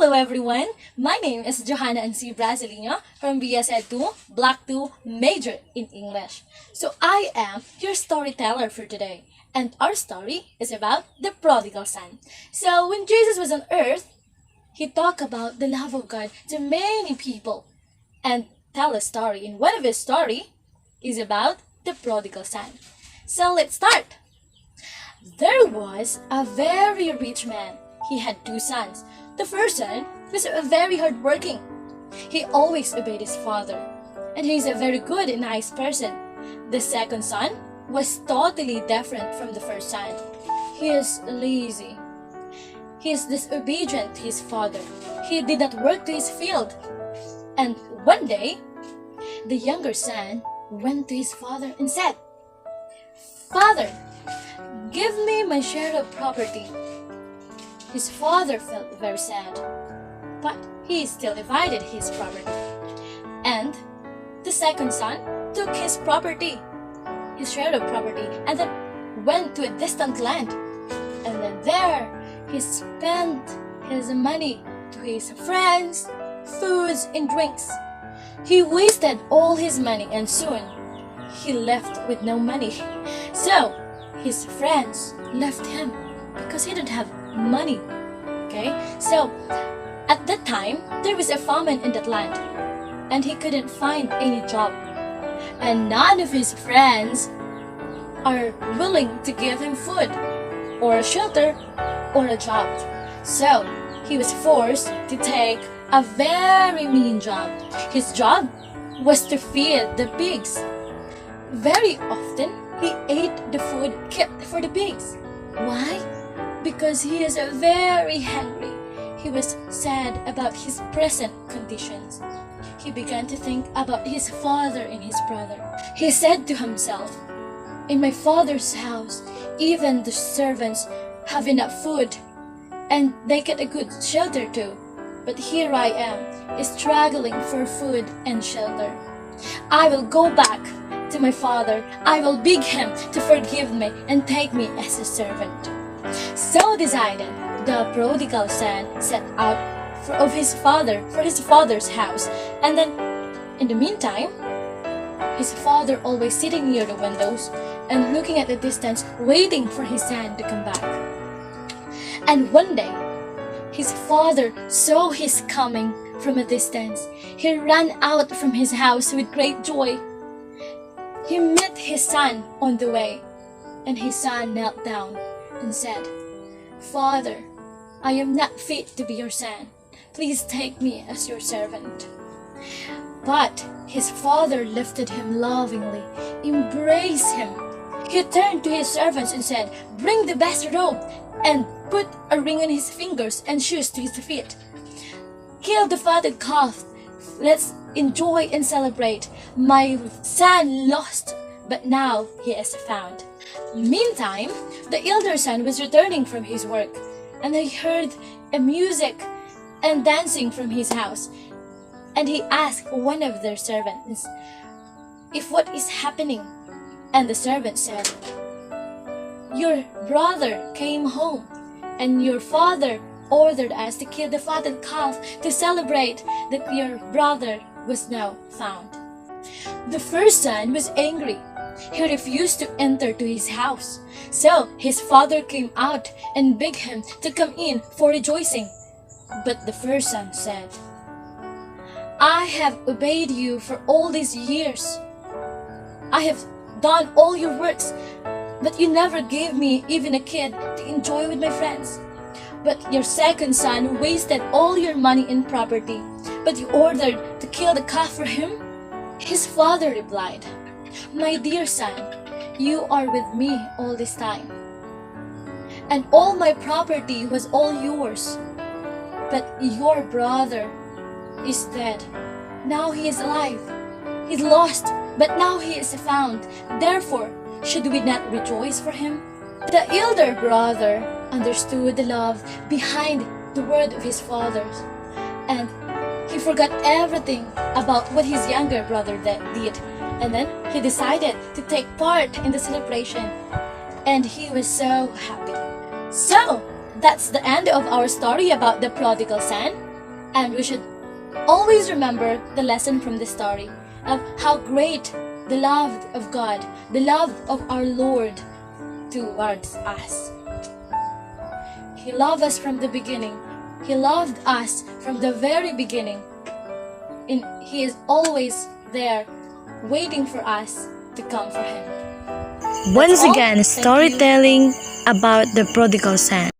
Hello everyone, my name is Johanna Ansi Brasilino from BSED 2, Block 2, Major in English. So I am your storyteller for today, and our story is about the Prodigal Son. So when Jesus was on earth, he talked about the love of God to many people and tell a story. And one of his story is about the Prodigal Son. So let's start. There was a very rich man. He had two sons. The first son was very hardworking. He always obeyed his father, and he is a very good and nice person. The second son was totally different from the first son. He is lazy. He is disobedient to his father. He did not work to his field. And one day, the younger son went to his father and said, "Father, give me my share of property." His father felt very sad, but he still divided his property. And the second son took his property, his share of property, and then went to a distant land. And then there, he spent his money to his friends, foods, and drinks. He wasted all his money, and soon he left with no money. So his friends left him because he didn't have money. Okay, so at that time there was a famine in that land, and he couldn't find any job, and none of his friends are willing to give him food or a shelter or a job. So he was forced to take a very mean job. His job was to feed the pigs. Very often he ate the food kept for the pigs. Why? Because he is very hungry. He was sad about his present conditions. He began to think about his father and his brother. He said to himself, "In my father's house, even the servants have enough food, and they get a good shelter too. But here I am, struggling for food and shelter. I will go back to my father. I will beg him to forgive me and take me as a servant." So decided, the prodigal son set out for his father's house. And then, in the meantime, his father always sitting near the windows and looking at the distance, waiting for his son to come back. And one day, his father saw his coming from a distance. He ran out from his house with great joy. He met his son on the way, and his son knelt down and said, "Father, I am not fit to be your son. Please take me as your servant." But his father lifted him lovingly, embraced him. He turned to his servants and said, "Bring the best robe and put a ring on his fingers and shoes to his feet. Kill the fatted calf. Let's enjoy and celebrate. My son lost, but now he is found." Meantime, the elder son was returning from his work, and he heard a music and dancing from his house. And he asked one of their servants if what is happening. And the servant said, "Your brother came home, and your father ordered us to kill the fatted calf to celebrate that your brother was now found." The first son was angry. He refused to enter to his house. So his father came out and begged him to come in for rejoicing. But the first son said, "I have obeyed you for all these years. I have done all your works, but you never gave me even a kid to enjoy with my friends. But your second son wasted all your money and property, but you ordered to kill the calf for him." His father replied, "My dear son, you are with me all this time, and all my property was all yours. But your brother is dead. Now he is alive. He's lost, but now he is found. Therefore, should we not rejoice for him?" The elder brother understood the love behind the word of his father, and he forgot everything about what his younger brother did. And then he decided to take part in the celebration, and he was so happy. So, that's the end of our story about the prodigal son. And we should always remember the lesson from this story of how great the love of God, the love of our Lord towards us. He loved us from the beginning. He loved us from the very beginning. And He is always there waiting for us to come for Him. Once all. again, Thank you. storytelling about the prodigal son.